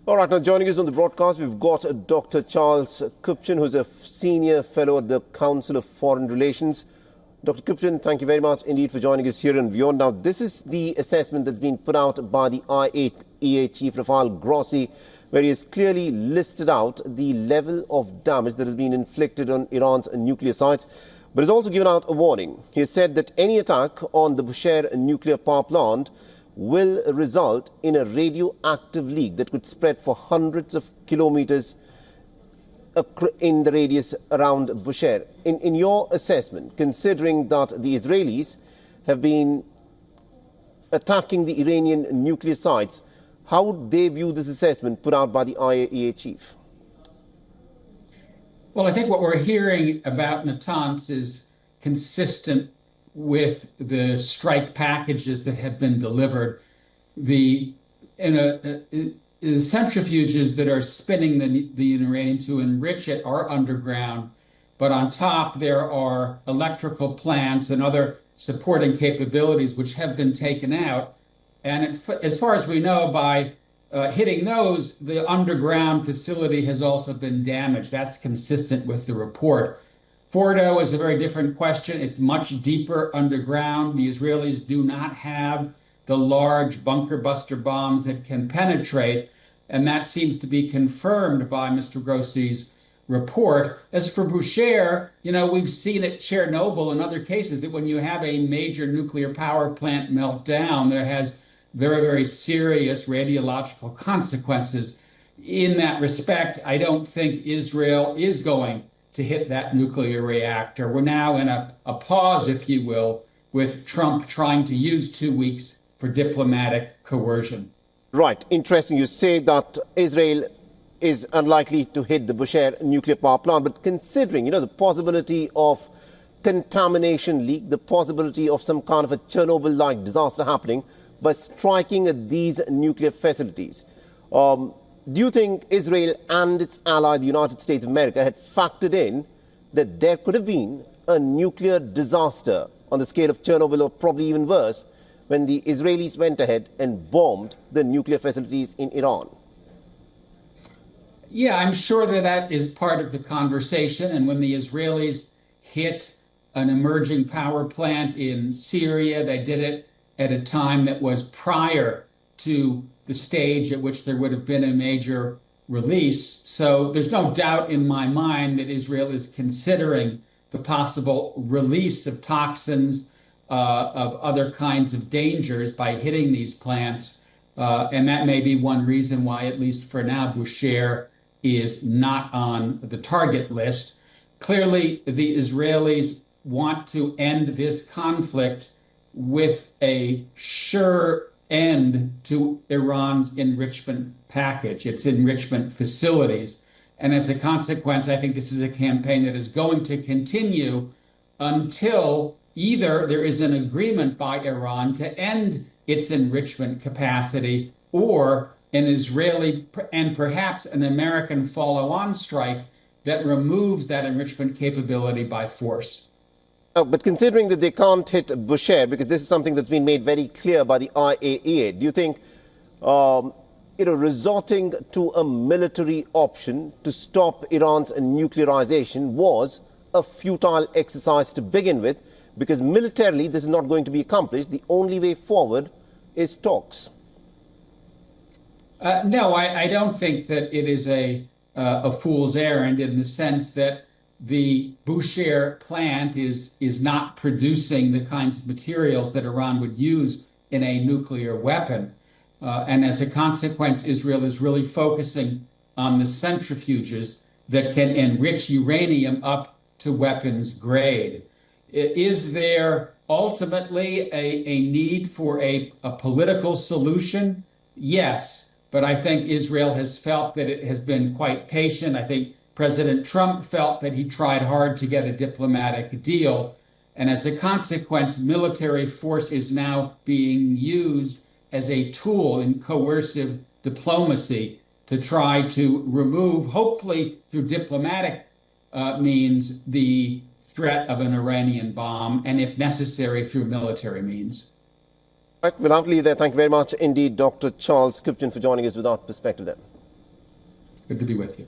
All right, now joining us on the broadcast, we've got Dr. Charles Kupchan, who's a senior fellow at the Council of Foreign Relations. Dr. Kupchan, thank you very much indeed for joining us here in WION. Now, this is the assessment that's been put out by the IAEA chief, Rafael Grossi, where he has clearly listed out the level of damage that has been inflicted on Iran's nuclear sites, but has also given out a warning. He has said that any attack on the Bushehr nuclear power plant will result in a radioactive leak that could spread for hundreds of kilometers in the radius around Bushehr. In your assessment, considering that the Israelis have been attacking the Iranian nuclear sites, how would they view this assessment put out by the IAEA chief? Well, I think what we're hearing about Natanz is consistent with the strike packages that have been delivered. The centrifuges that are spinning the uranium to enrich it are underground, but on top there are electrical plants and other supporting capabilities which have been taken out. And as far as we know, by hitting those, the underground facility has also been damaged. That's consistent with the report. Fordo is a very different question. It's much deeper underground. The Israelis do not have the large bunker buster bombs that can penetrate, and that seems to be confirmed by Mr. Grossi's report. As for Bushehr, we've seen at Chernobyl and other cases that when you have a major nuclear power plant melt down, there has very, very serious radiological consequences. In that respect, I don't think Israel is going to hit that nuclear reactor. We're now in a pause, if you will, with Trump trying to use 2 weeks for diplomatic coercion. Right. Interesting. You say that Israel is unlikely to hit the Bushehr nuclear power plant, but considering, the possibility of contamination leak, the possibility of some kind of a Chernobyl-like disaster happening by striking at these nuclear facilities, do you think Israel and its ally, the United States of America, had factored in that there could have been a nuclear disaster on the scale of Chernobyl, or probably even worse, when the Israelis went ahead and bombed the nuclear facilities in Iran? Yeah, I'm sure that is part of the conversation. And when the Israelis hit an emerging power plant in Syria, they did it at a time that was prior to the stage at which there would have been a major release. So there's no doubt in my mind that Israel is considering the possible release of toxins, of other kinds of dangers by hitting these plants. And that may be one reason why, at least for now, Bushehr is not on the target list. Clearly, the Israelis want to end this conflict with a sure end to Iran's enrichment package, its enrichment facilities. And as a consequence, I think this is a campaign that is going to continue until either there is an agreement by Iran to end its enrichment capacity, or an Israeli and perhaps an American follow-on strike that removes that enrichment capability by force. But considering that they can't hit Bushehr, because this is something that's been made very clear by the IAEA, do you think resorting to a military option to stop Iran's nuclearization was a futile exercise to begin with? Because militarily, this is not going to be accomplished. The only way forward is talks. No, I don't think that it is a fool's errand, in the sense that the Bushehr plant is not producing the kinds of materials that Iran would use in a nuclear weapon. And as a consequence, Israel is really focusing on the centrifuges that can enrich uranium up to weapons grade. Is there ultimately a need for a political solution? Yes, but I think Israel has felt that it has been quite patient. I think President Trump felt that he tried hard to get a diplomatic deal. And as a consequence, military force is now being used as a tool in coercive diplomacy to try to remove, hopefully through diplomatic means, the threat of an Iranian bomb, and if necessary, through military means. Right, we'll have to leave there. Thank you very much indeed, Dr. Charles Kupchan, for joining us with our perspective there. Good to be with you.